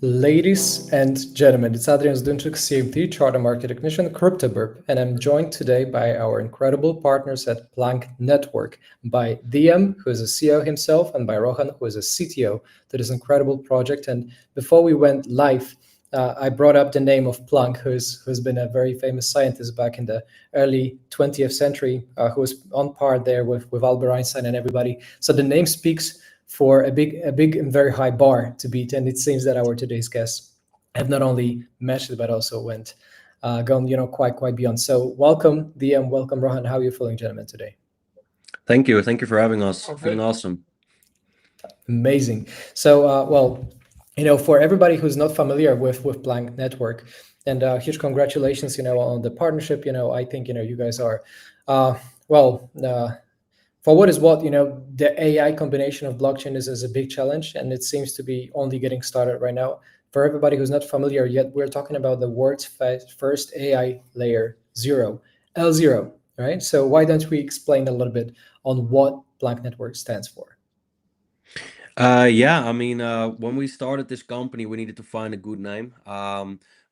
Ladies and gentlemen, it's Adrian Zdunchuk, CMT, Charter Market Technician, CryptoBurb, and I'm joined today by our incredible partners at Planck Network, by DM, who is a CEO himself, and by Rohan, who is a CTO to this incredible project. And before we went live, I brought up the name of Planck, who's been a very famous scientist back in the early 20th century, who was on par there with Albert Einstein and everybody. So the name speaks for a big and very high bar to beat, and it seems that our today's guests have not only matched it but also gone quite beyond. So welcome DM, welcome Rohan. How are you feeling, gentlemen, today? Thank you for having us. Feeling awesome. Amazing. So for everybody who's not familiar with Planck Network, and huge congratulations on the partnership. I think you guys are for what is what, the AI combination of blockchain is a big challenge, and it seems to be only getting started right now. For everybody who's not familiar yet, we're talking about the world's first AI layer 0, L0, right? So why don't we explain a little bit on what Planck Network stands for? When we started this company, we needed to find a good name.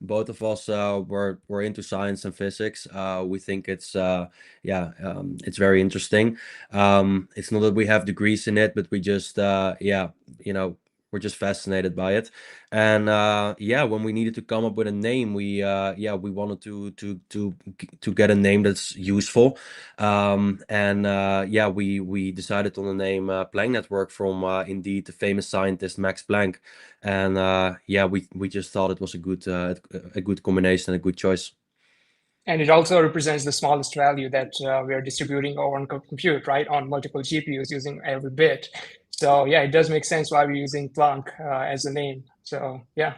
Both of us were into science and physics. We think it's very interesting. It's not that we have degrees in it, but we just we're just fascinated by it. And when we needed to come up with a name, we wanted to get a name that's useful. We decided on the name Planck Network from indeed the famous scientist Max Planck. And we just thought it was a good combination, a good choice. And it also represents the smallest value that we are distributing over on compute, right, on multiple GPUs using every bit. So yeah, it does make sense why we're using Planck as a name. So yeah.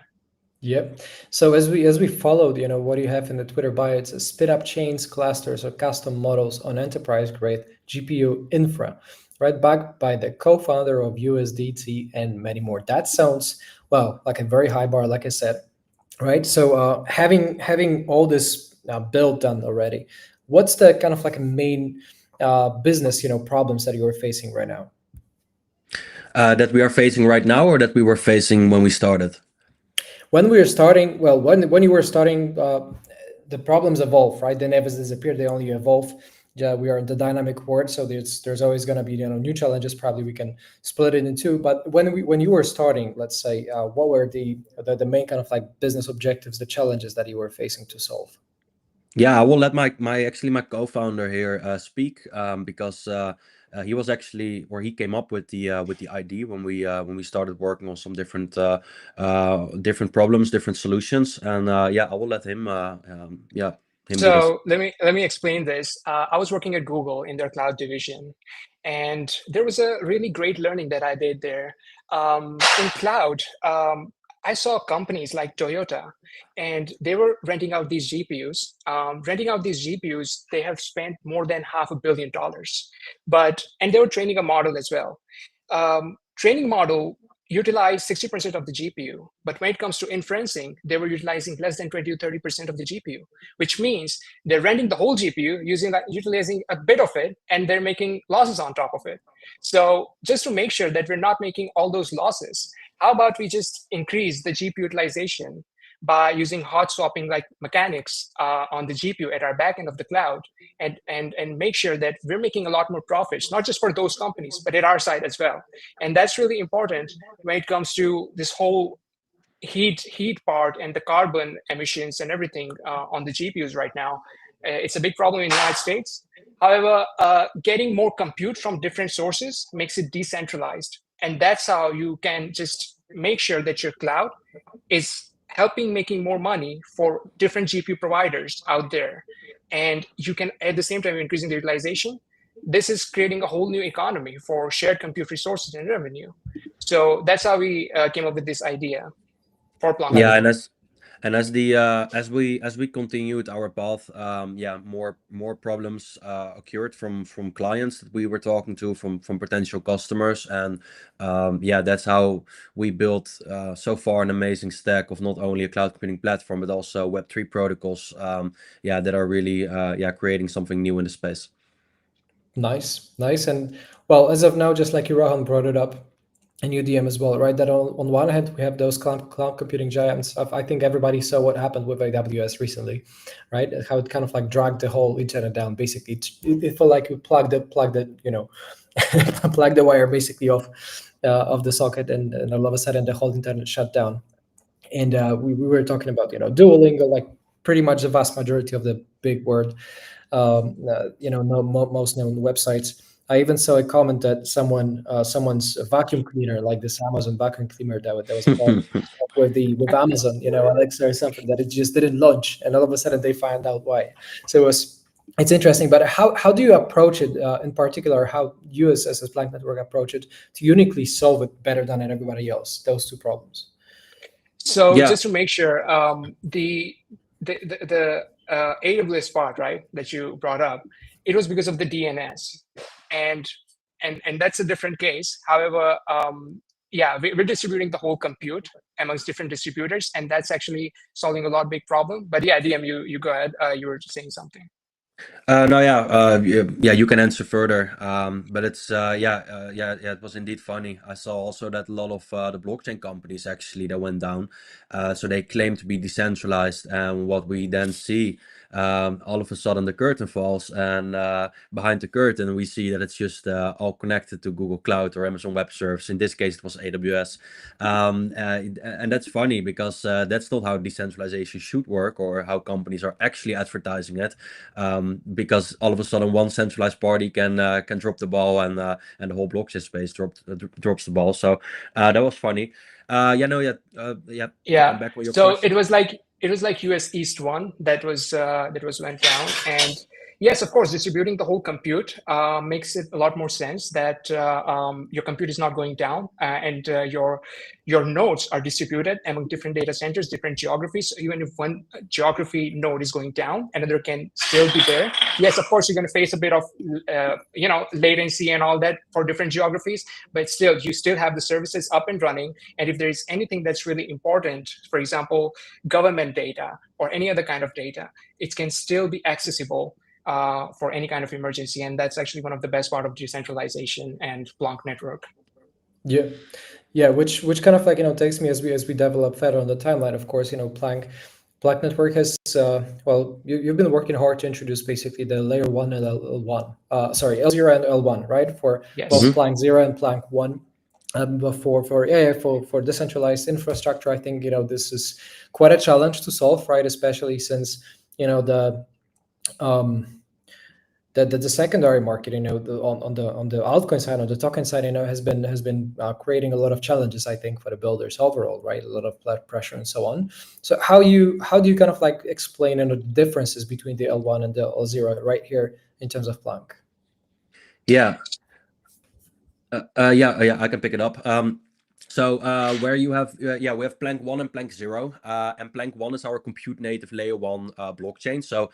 Yep. So as we followed, what you have in the Twitter bio, it's a spit up chains, clusters, or custom models on enterprise grade GPU infra, right? Backed by the co-founder of USDT and many more. That sounds like a very high bar, like I said, right? So having all this build done already, what's the kind of like a main business problems that you are facing right now? That we are facing right now, or that we were facing when we started? When we were starting, when you were starting, the problems evolve, right? They never disappear; they only evolve. We are in the dynamic world, so there's always going to be new challenges. Probably we can split it in two. But when you were starting, let's say, what were the main kind of like business objectives, the challenges that you were facing to solve? Yeah, I will let my co-founder here speak, because he was actually, or he came up with the idea when we started working on some different problems, different solutions, and I will let him. So let me explain this. I was working at Google in their cloud division, and there was a really great learning that I did there. In cloud, I saw companies like Toyota, and they were renting out these GPUs. They have spent more than $500 million, and they were training a model as well. Training model utilized 60% of the GPU, but when it comes to inferencing, they were utilizing less than 20 or 30% of the GPU, which means they're renting the whole GPU, utilizing a bit of it, and they're making losses on top of it. So just to make sure that we're not making all those losses, how about we just increase the GPU utilization by using hot swapping like mechanics on the GPU at our backend of the cloud, and make sure that we're making a lot more profits, not just for those companies, but at our side as well. And that's really important when it comes to this whole heat part and the carbon emissions and everything on the GPUs right now. It's a big problem in the United States. However, getting more compute from different sources makes it decentralized. And that's how you can just make sure that your cloud is helping making more money for different GPU providers out there. And you can, at the same time, increasing the utilization. This is creating a whole new economy for shared compute resources and revenue. So that's how we came up with this idea for Planck. Yeah, as we continued our path, yeah, more problems occurred from clients that we were talking to, from potential customers, and yeah, that's how we built so far an amazing stack of not only a cloud computing platform but also Web3 protocols, yeah, that are really yeah, creating something new in the space. Nice. And well, as of now, just like you, Rohan, brought it up, and UDM as well, right? That on one hand, we have those cloud computing giants. I think everybody saw what happened with AWS recently, right? How it kind of like dragged the whole internet down. Basically, it felt like you plugged the you know, plugged the wire basically off of the socket, and all of a sudden the whole internet shut down. And we were talking about, you know, Duolingo, like pretty much the vast majority of the big world, you know, most known websites. I even saw a comment that someone's vacuum cleaner, like this Amazon vacuum cleaner that was bought with Amazon, you know, Alexa or something, that it just didn't launch, and all of a sudden they find out why. So it's interesting. But how do you approach it in particular? How you as Planck Network approach it to uniquely solve it better than everybody else? Those two problems. So Yeah. just to make sure, the AWS part, right, that you brought up, it was because of the DNS, and that's a different case. However, yeah, we're distributing the whole compute amongst different distributors, and that's actually solving a lot big problem. But yeah, DM, you go ahead. You were saying something. No, yeah, you can answer further. But it's yeah, it was indeed funny. I saw also that a lot of the blockchain companies actually that went down. So they claim to be decentralized, and what we then see, all of a sudden the curtain falls, and behind the curtain we see that it's just all connected to Google Cloud or Amazon Web Services. In this case, it was AWS, and that's funny because that's not how decentralization should work, or how companies are actually advertising it. Because all of a sudden one centralized party can drop the ball, and the whole blockchain space drops the ball. So that was funny. Yeah, no, yeah. Yeah. Back with your So question. it was like US East 1 that was went down. And yes, of course, distributing the whole compute makes it a lot more sense that your compute is not going down, and your nodes are distributed among different data centers, different geographies. So even if one geography node is going down, another can still be there. Yes, of course, you're going to face a bit of you know, latency and all that for different geographies, but still, you still have the services up and running. And if there's anything that's really important, for example, government data or any other kind of data, it can still be accessible for any kind of emergency. And that's actually one of the best part of decentralization and Planck network. Yeah, which kind of like, you know, takes me as we develop further on the timeline. Of course, you know, Planck Network has well, you've been working hard to introduce basically the layer 1 and L1, sorry, L0 and L1, right, for Yes. both Planck 0 and Planck 1. For decentralized infrastructure, I think, you know, this is quite a challenge to solve, right? Especially since, you know, the secondary market, you know, on the altcoin side, on the token side, you know, has been creating a lot of challenges, I think, for the builders overall, right? A lot of blood pressure and so on. So how do you kind of like explain, you know, the differences between the L1 and the L0 right here in terms of Planck? Yeah. Yeah, I can pick it up. So where you have, yeah, we have Planck 1 and Planck 0. And Planck 1 is our compute native layer 1 blockchain. So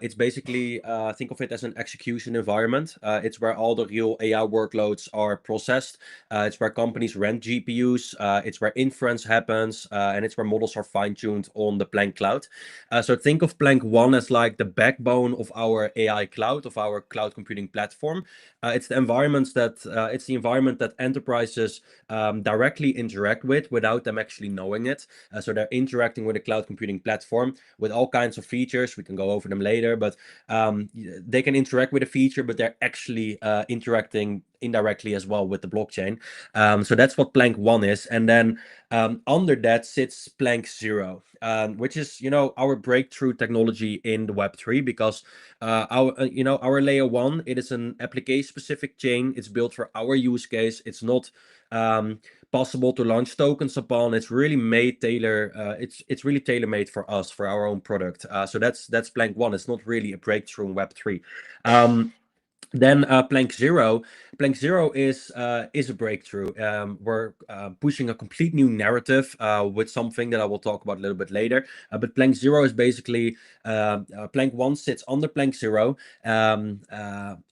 it's basically, think of it as an execution environment. It's where all the real AI workloads are processed. It's where companies rent GPUs. It's where inference happens. And it's where models are fine-tuned on the Planck cloud. So think of Planck 1 as like the backbone of our AI cloud, of our cloud computing platform. It's the environment that enterprises directly interact with without them actually knowing it. So they're interacting with a cloud computing platform with all kinds of features. We can go over them later, but they can interact with a feature, but they're actually interacting indirectly as well with the blockchain. So that's what Planck 1 is. And then under that sits Planck 0, which is, our breakthrough technology in the Web3, because our layer 1, it is an application specific chain. It's built for our use case. It's not possible to launch tokens upon. It's really made it's really tailor-made for us, for our own product. So that's Planck 1. It's not really a breakthrough in Web3. Then Planck 0. Planck 0 is a breakthrough. We're pushing a complete new narrative with something that I will talk about a little bit later. But Planck 0 is basically Planck 1 sits under Planck 0. Planck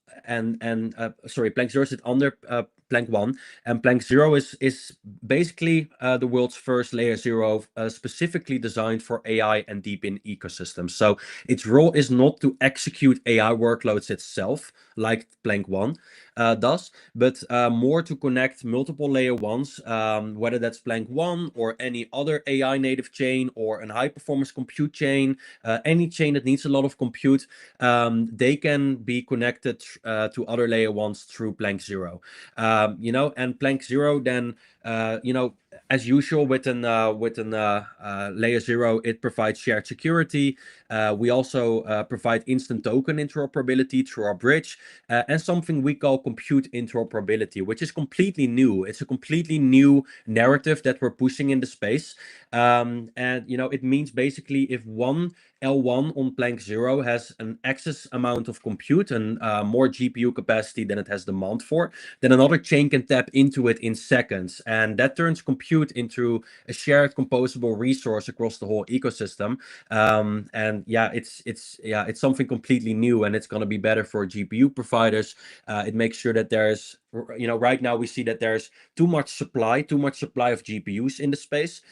0 sits under Planck 1, and Planck 0 is basically the world's first layer 0 specifically designed for AI and deep in ecosystems. So its role is not to execute AI workloads itself, like Planck 1 does, but more to connect multiple layer 1s, whether that's Planck 1 or any other AI native chain or an high performance compute chain, any chain that needs a lot of compute, they can be connected to other layer 1s through Planck 0. And Planck 0 then, as usual with an layer 0, it provides shared security. We also provide instant token interoperability through our bridge, and something we call compute interoperability, which is completely new. It's a completely new narrative that we're pushing in the space. And it means basically if one L1 on Planck 0 has an excess amount of compute and more GPU capacity than it has demand for, then another chain can tap into it in seconds, and that turns compute into a shared composable resource across the whole ecosystem. It's something completely new, and it's going to be better for GPU providers. It makes sure that there's, right now we see that there's too much supply of GPUs in the space.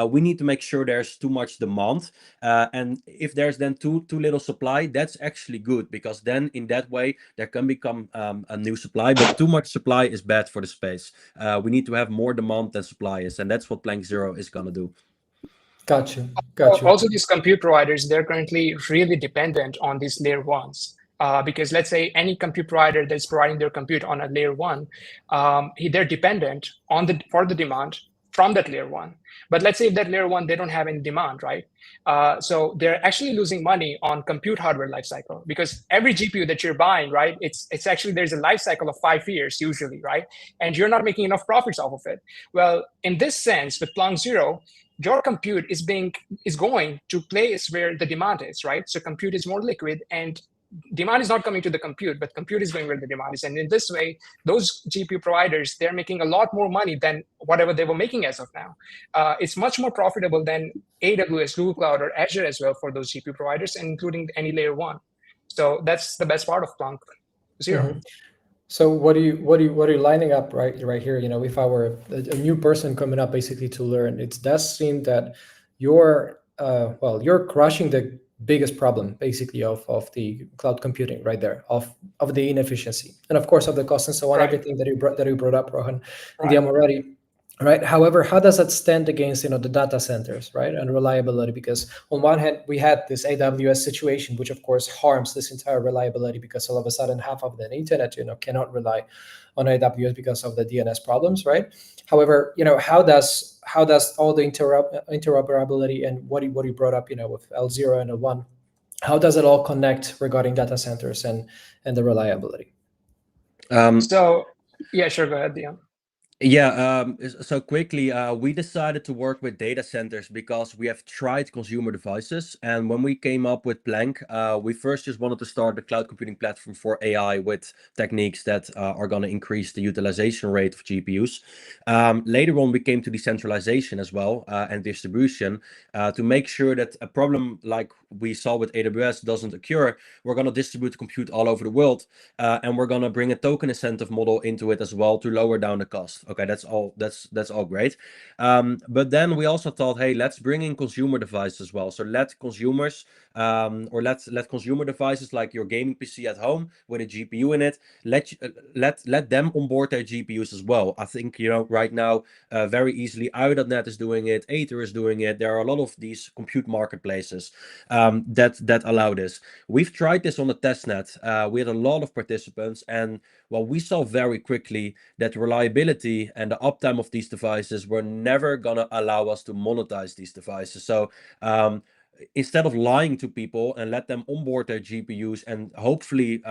We need to make sure there's too much demand, and if there's then too little supply, that's actually good, because then in that way there can become a new supply. But too much supply is bad for the space. We need to have more demand than supply is, and that's what Planck 0 is going to do. Gotcha. Also, these compute providers, they're currently really dependent on these layer 1s. Because let's say any compute provider that's providing their compute on a layer 1, they're dependent for the demand from that layer 1. But let's say if that layer 1, they don't have any demand, right? So they're actually losing money on compute hardware lifecycle, because every GPU that you're buying, right, it's actually, there's a life cycle of 5 years usually, right? And you're not making enough profits off of it. Well, in this sense, with Planck 0, your compute is going to place where the demand is, right? So compute is more liquid, and demand is not coming to the compute, but compute is going where the demand is. And in this way, those GPU providers, they're making a lot more money than whatever they were making as of now. It's much more profitable than AWS, Google Cloud, or Azure as well for those GPU providers, including any layer 1. So that's the best part of Planck 0. Mm-hmm. So what are you lining up right here? If I were a new person coming up basically to learn, it does seem that you're crushing the biggest problem basically of the cloud computing right there, of the inefficiency, and of course of the cost and so on, right. Everything that you brought up, Rohan, and DM already. Right. However, how does that stand against the data centers, right, and reliability? Because on one hand, we had this AWS situation, which of course harms this entire reliability, because all of a sudden half of the internet, cannot rely on AWS because of the DNS problems, right? However, how does all the interoperability and what you brought up, with L0 and L1, how does it all connect regarding data centers and the reliability? So yeah, sure, go ahead, Dion. Yeah, so quickly, we decided to work with data centers because we have tried consumer devices. And when we came up with Planck, we first just wanted to start a cloud computing platform for AI with techniques that are going to increase the utilization rate of GPUs. Later on, we came to decentralization as well, and distribution, to make sure that a problem like we saw with AWS doesn't occur. We're going to distribute compute all over the world, and we're going to bring a token incentive model into it as well to lower down the cost. Okay, that's all great. But then we also thought, hey, let's bring in consumer devices as well. So let consumers, let consumer devices like your gaming PC at home with a GPU in it, let them onboard their GPUs as well. I think right now very easily IO.net is doing it, Aether is doing it. There are a lot of these compute marketplaces. that allow this. We've tried this on the testnet. We had a lot of participants, and well, we saw very quickly that reliability and the uptime of these devices were never gonna allow us to monetize these devices. So instead of lying to people and let them onboard their GPUs and hopefully,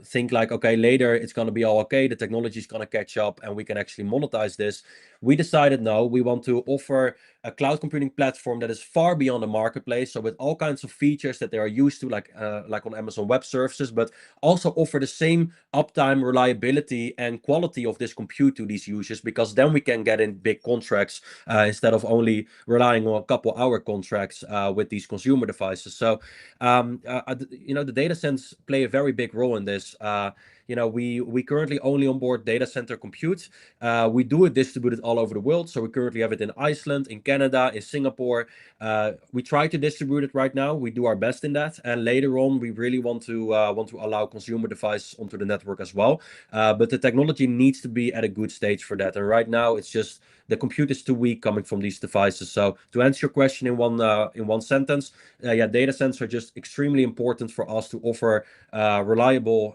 think like, okay, later it's going to be all okay, the technology is going to catch up and we can actually monetize this, we decided no, we want to offer a cloud computing platform that is far beyond the marketplace. So with all kinds of features that they are used to, like on Amazon Web Services, but also offer the same uptime, reliability, and quality of this compute to these users, because then we can get in big contracts instead of only relying on a couple hour contracts with these consumer devices. So, the data centers play a very big role in this. We currently only onboard data center compute. We do it distributed all over the world. So we currently have it in Iceland, in Canada, in Singapore. We try to distribute it right now. We do our best in that. And later on, we really want to allow consumer devices onto the network as well. But the technology needs to be at a good stage for that. And right now, it's just the compute is too weak coming from these devices. So to answer your question in one sentence, data centers are just extremely important for us to offer reliable,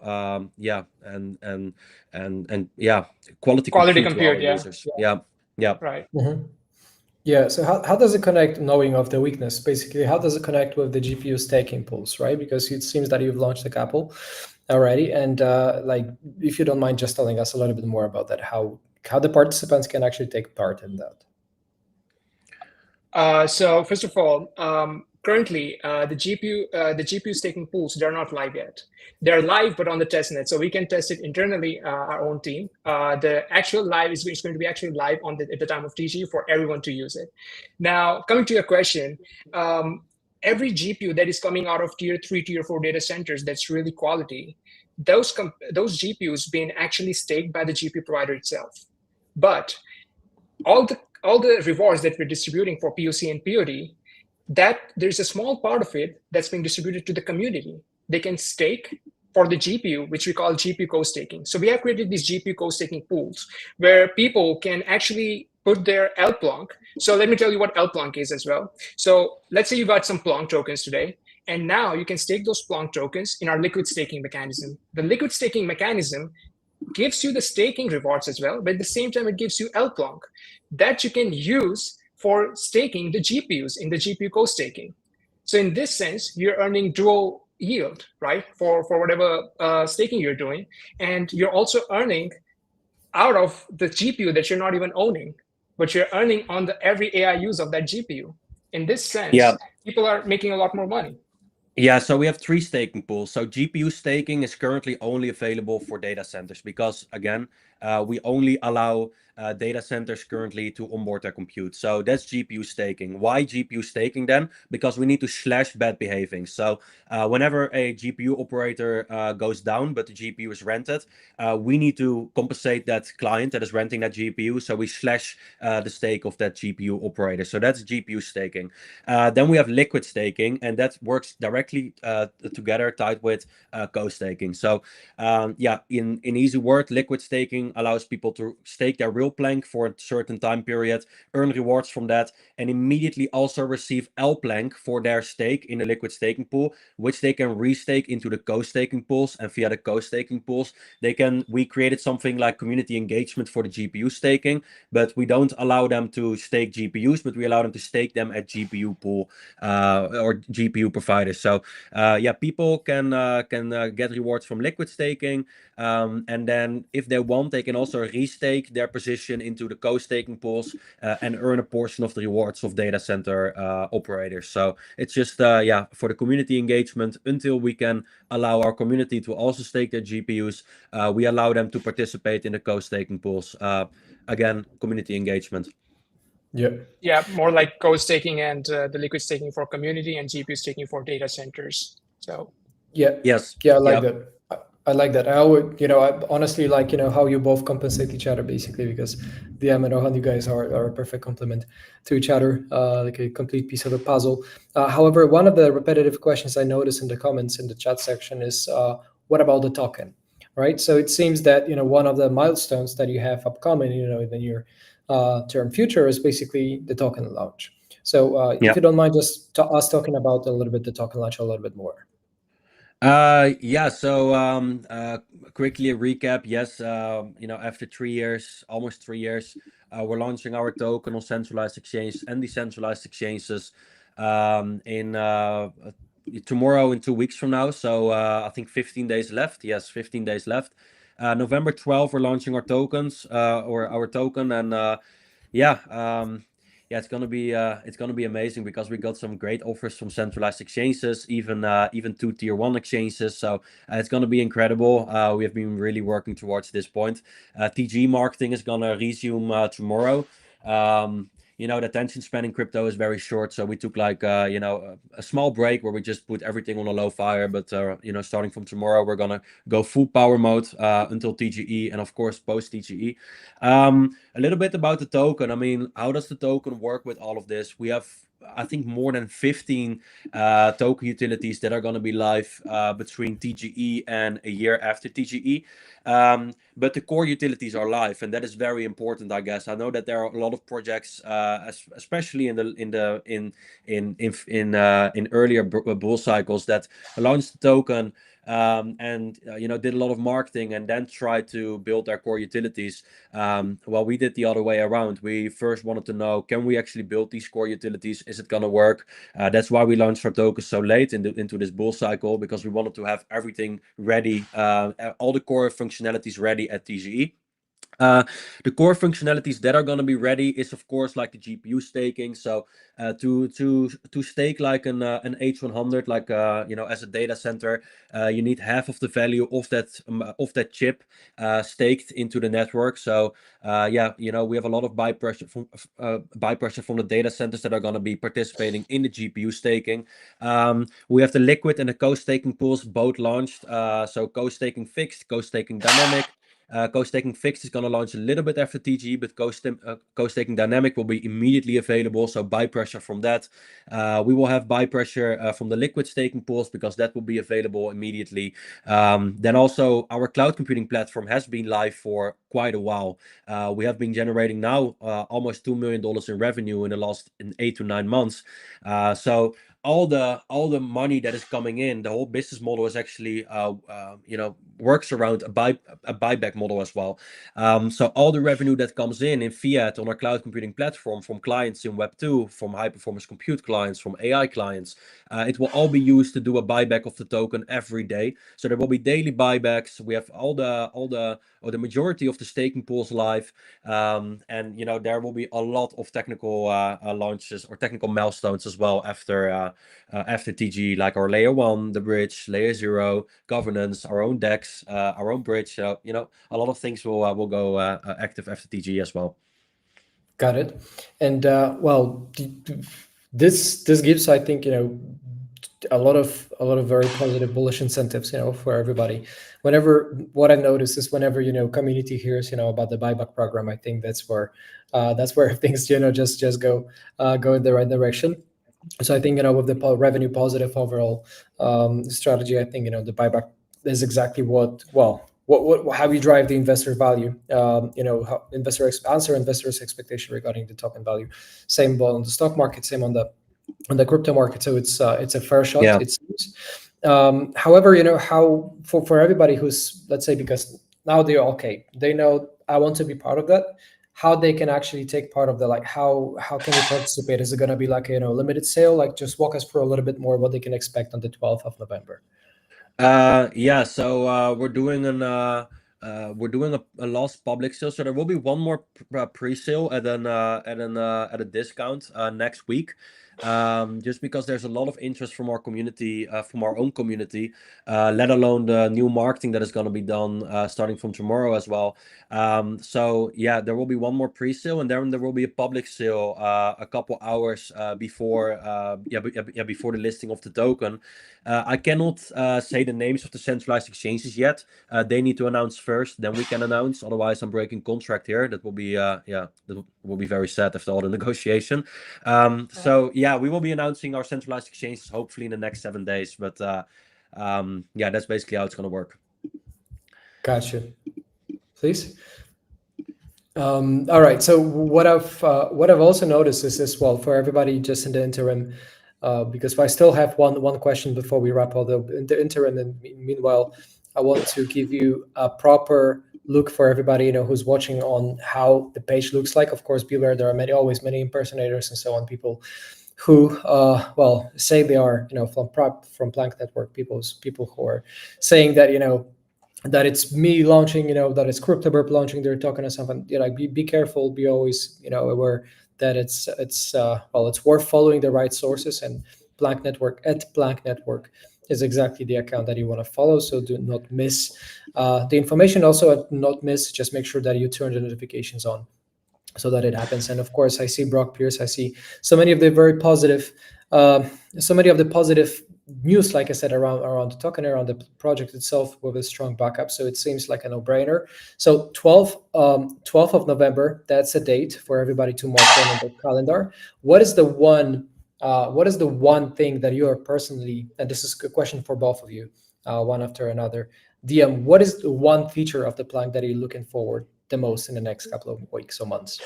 quality compute to our users. Yeah. Right. Mm-hmm. Yeah, so how does it connect, knowing of the weakness, basically, how does it connect with the GPU staking pools, right? Because it seems that you've launched a couple already. And if you don't mind just telling us a little bit more about that, how the participants can actually take part in that. So first of all, currently the GPU staking pools, they're not live yet. They're live, but on the testnet, so we can test it internally, our own team. The actual live is going to be actually live at the time of TG for everyone to use it. Now, coming to your question, every GPU that is coming out of tier 3, tier 4 data centers that's really quality, those GPUs being actually staked by the GPU provider itself. But all the rewards that we're distributing for POC and POD, that there's a small part of it that's being distributed to the community. They can stake for the GPU, which we call GPU co-staking. So we have created these GPU co-staking pools where people can actually put their LPlonk. So let me tell you what LPlonk is as well. So let's say you got some Plonk tokens today, and now you can stake those Plonk tokens in our liquid staking mechanism. The liquid staking mechanism gives you the staking rewards as well, but at the same time, it gives you LPlonk that you can use for staking the GPUs in the GPU co-staking. So in this sense, you're earning dual yield, right, for whatever staking you're doing. And you're also earning out of the GPU that you're not even owning, but you're earning on every AI use of that GPU. In this sense, people are making a lot more money. Yeah, so we have 3 staking pools. So GPU staking is currently only available for data centers because, again, we only allow data centers currently to onboard their compute. So that's GPU staking. Why GPU staking then? Because we need to slash bad behaving. So whenever a GPU operator goes down, but the GPU is rented, we need to compensate that client that is renting that GPU. So we slash the stake of that GPU operator. So that's GPU staking. Then we have liquid staking, and that works directly together, tied with co-staking. So in easy word, liquid staking allows people to stake their real Planck for a certain time period, earn rewards from that, and immediately also receive Planck for their stake in the liquid staking pool, which they can restake into the co-staking pools. And via the co-staking pools, we created something like community engagement for the GPU staking, but we don't allow them to stake GPUs, but we allow them to stake them at GPU pool or GPU providers. So people can get rewards from liquid staking, and then if they want, they can also restake their position into the co-staking pools and earn a portion of the rewards of data center operators. So it's just for the community engagement. Until we can allow our community to also stake their GPUs, we allow them to participate in the co-staking pools. Again, community engagement. Yeah, more like co-staking and the liquid staking for community and GPU staking for data centers. So I like that. I like that. I honestly like, how you both compensate each other, basically, because DM and Ohan, you guys are a perfect complement to each other, like a complete piece of the puzzle. However, one of the repetitive questions I noticed in the comments in the chat section is, what about the token, right? So it seems that, one of the milestones that you have upcoming, in the near term future is basically the token launch. So Yeah. if you don't mind, just us talking about a little bit the token launch a little bit more. Yeah, so quickly a recap. Yes, after 3 years, almost 3 years, we're launching our token on centralized exchanges and decentralized exchanges in tomorrow, in 2 weeks from now. So I think 15 days left. Yes, 15 days left. November 12th, we're launching our tokens, or our token, and yeah, it's gonna be amazing because we got some great offers from centralized exchanges, even 2 tier 1 exchanges. So it's gonna be incredible. We have been really working towards this point. TG marketing is gonna resume tomorrow. The attention span in crypto is very short, so we took like a small break where we just put everything on a low fire. But starting from tomorrow, we're gonna go full power mode until TGE, and of course post TGE. A little bit about the token. I mean, how does the token work with all of this? We have, I think, more than 15 token utilities that are going to be live between TGE and a year after TGE. But the core utilities are live, and that is very important, I guess. I know that there are a lot of projects, especially in earlier bull cycles, that launched the token and did a lot of marketing and then tried to build their core utilities. Well, we did the other way around. We first wanted to know, can we actually build these core utilities? Is it gonna work? That's why we launched our tokens so late into this bull cycle, because we wanted to have everything ready, all the core functionalities ready at TGE. The core functionalities that are going to be ready is, of course, like the GPU staking. So to stake like an H100, like as a data center, you need half of the value of that chip staked into the network. So we have a lot of buy pressure from the data centers that are going to be participating in the GPU staking. We have the liquid and the co-staking pools both launched. So co-staking fixed, co-staking dynamic. Co-staking fixed is going to launch a little bit after TGE, but co-staking dynamic will be immediately available. So buy pressure from that. We will have buy pressure from the liquid staking pools, because that will be available immediately. Then also our cloud computing platform has been live for quite a while. We have been generating now almost $2 million in revenue in the last 8 to 9 months. So all the money that is coming in, the whole business model is actually works around a buyback model as well. So all the revenue that comes in fiat on our cloud computing platform, from clients in Web2, from high performance compute clients, from AI clients, it will all be used to do a buyback of the token every day. So there will be daily buybacks. We have the majority of the staking pools live, and there will be a lot of technical launches or technical milestones as well after TG, like our layer 1, the bridge, layer 0, governance, our own DEX, our own bridge. So a lot of things will go active after TG as well. Got it. And well, this gives, I think, a lot of very positive bullish incentives, for everybody. What I've noticed is whenever community hears about the buyback program, I think that's where things just go in the right direction. So I think with the revenue positive overall strategy, I think the buyback is exactly what how we drive the investor value. How answer investors' expectation regarding the token value. Same on the stock market, same on the crypto market. So it's a fair shot. Yeah. It seems. However, how for everybody who's, let's say, because now they're okay, they know I want to be part of that. How they can actually take part of the, like, how can we participate? Is it going to be like a limited sale? Like, just walk us through a little bit more what they can expect on the 12th of November. Yeah, so we're doing a last public sale, so there will be one more pre-sale at a discount next week. Just because there's a lot of interest from our community, from our own community, let alone the new marketing that is going to be done starting from tomorrow as well. So yeah, there will be one more pre-sale, and then there will be a public sale a couple hours before before the listing of the token. I cannot say the names of the centralized exchanges yet. They need to announce first, then we can announce. Otherwise, I'm breaking contract here. That will be that will be very sad after all the negotiation. So yeah, we will be announcing our centralized exchanges hopefully in the next 7 days. But yeah, that's basically how it's going to work. Gotcha. Please. All right. So what I've also noticed is this. Well, for everybody, just in the interim, because I still have one question before we wrap up. In the interim, and meanwhile, I want to give you a proper look for everybody who's watching on how the page looks like. Of course, beware, there are always many impersonators and so on. People who say they are from Planck Network. People who are saying that that it's me launching, that it's CryptoBurp launching their token or something. Be careful, be always, aware that it's worth following the right sources, and Planck Network is exactly the account that you want to follow. So do not miss the information. Also, not miss. Just make sure that you turn the notifications on so that it happens. And of course, I see Brock Pierce. I see so many of the very positive, news, like I said, around the token, around the project itself, with a strong backup. So it seems like a no-brainer. So 12th of November, that's a date for everybody to mark down on the calendar. What is the one thing that you are personally, and this is a question for both of you, one after another. DM, what is the one feature of the Planck that you're looking forward the most in the next couple of weeks or months?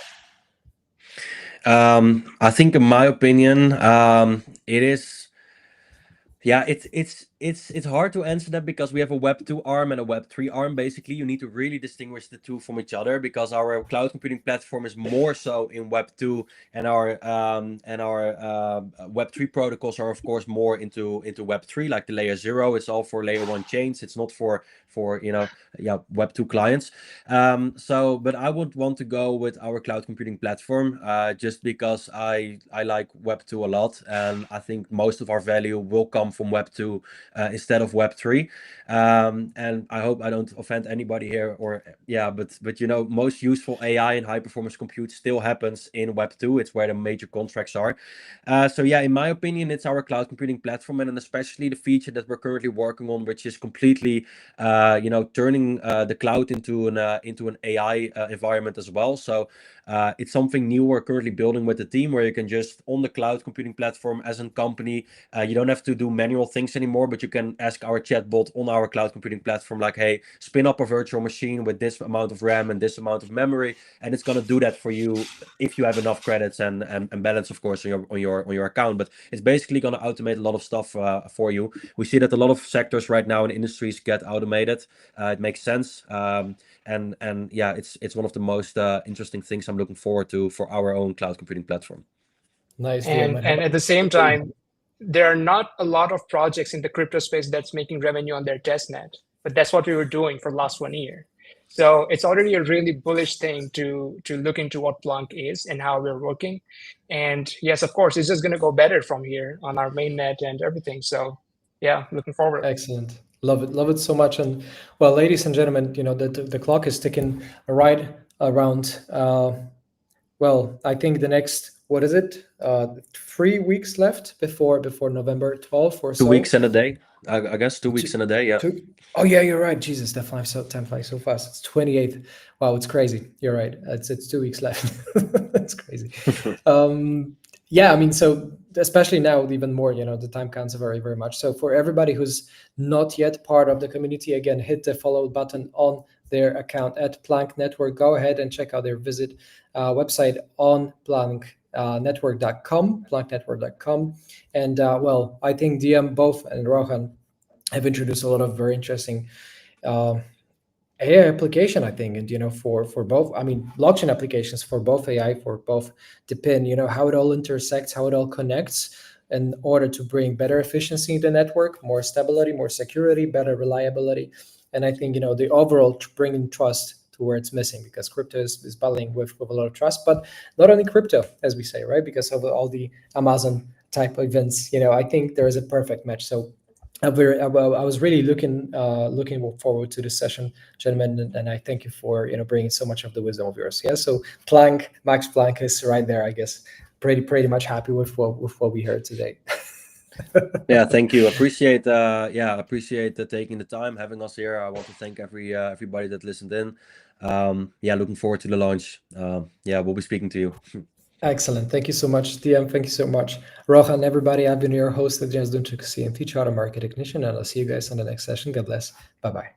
I think, in my opinion, it is. Yeah, it's hard to answer that, because we have a Web 2 arm and a Web 3 arm. Basically, you need to really distinguish the two from each other, because our cloud computing platform is more so in Web 2, and our Web 3 protocols are, of course, more into Web 3, like the layer 0. It's all for layer 1 chains. It's not for Web 2 clients. But I would want to go with our cloud computing platform, just because I like Web 2 a lot, and I think most of our value will come from Web 2 instead of Web 3. And I hope I don't offend anybody here, but most useful AI and high performance compute still happens in Web 2. It's where the major contracts are. So yeah, in my opinion, it's our cloud computing platform, and especially the feature that we're currently working on, which is completely turning the cloud into an AI environment as well. So it's something new we're currently building with the team, where you can just, on the cloud computing platform as a company, you don't have to do manual things anymore, but you can ask our chatbot on our cloud computing platform, like, hey, spin up a virtual machine with this amount of RAM and this amount of memory, and it's going to do that for you if you have enough credits and balance, of course, on your account. But it's basically going to automate a lot of stuff for you. We see that a lot of sectors right now in industries get automated. It makes sense. And yeah, it's one of the most interesting things I'm looking forward to for our own cloud computing platform. Nice. And at the same time, there are not a lot of projects in the crypto space that's making revenue on their testnet, but that's what we were doing for the last 1 year. So it's already a really bullish thing to look into what Planck is and how we're working. And yes, of course, it's just going to go better from here on our mainnet and everything. So yeah, looking forward. Excellent. Love it so much. And well, ladies and gentlemen, the clock is ticking right around, well, I think the next, what is it? 3 weeks left before November 12th or so. 2 weeks and a day. I guess 2 weeks and a day, yeah. Oh yeah, you're right. Jesus, time flies so fast. It's 28th. Wow, it's crazy. You're right. It's 2 weeks left. That's crazy. Yeah, I mean, so especially now, even more, the time counts very, very much. So for everybody who's not yet part of the community, again, hit the follow button on their account at Planck Network. Go ahead and check out their website on plancknetwork.com, plancknetwork.com. And well, I think DM both and Rohan have introduced a lot of very interesting AI application, I think, and for both, I mean, blockchain applications for both AI, for both the pin, how it all intersects, how it all connects in order to bring better efficiency in the network, more stability, more security, better reliability. And I think, the overall bringing trust to where it's missing, because crypto is battling with a lot of trust, but not only crypto, as we say, right? Because of all the Amazon type events, I think there is a perfect match. So I was really looking forward to this session, gentlemen, and I thank you for bringing so much of the wisdom of yours. Yeah, so Max Planck is right there, I guess. Pretty much happy with what we heard today. Yeah, thank you. Appreciate taking the time, having us here. I want to thank everybody that listened in. Yeah, looking forward to the launch. Yeah, we'll be speaking to you. Excellent. Thank you so much, DM. Thank you so much, Rohan. Everybody, I've been your host at James Dunchuk, CMT Charter Market Ignition, and I'll see you guys on the next session. God bless. Bye-bye. Bye.